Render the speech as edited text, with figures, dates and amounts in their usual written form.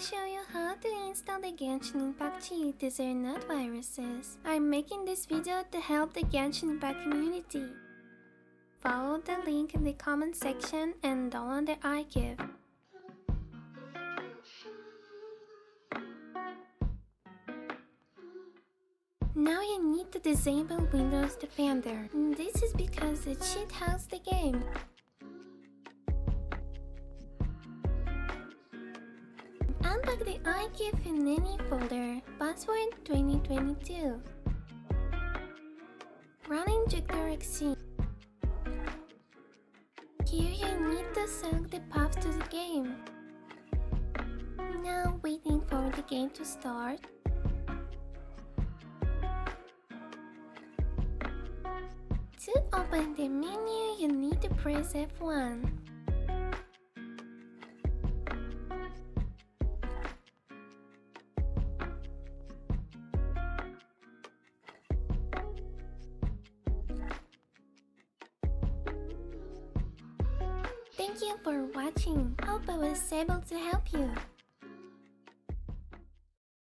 show you how to install the Genshin Impact cheat. These are not viruses. I'm making this video to help the Genshin Impact community. Follow the link in the comment section and download the archive. Now you need to disable Windows Defender. This is because the cheat hacks the game. Unpack the archive in any folder. Password 2022. Run injector.exe. Here you need to select the path to the game. Now waiting for the game to start. To open the menu, you need to press F1. Thank you for watching. Hope I was able to help you.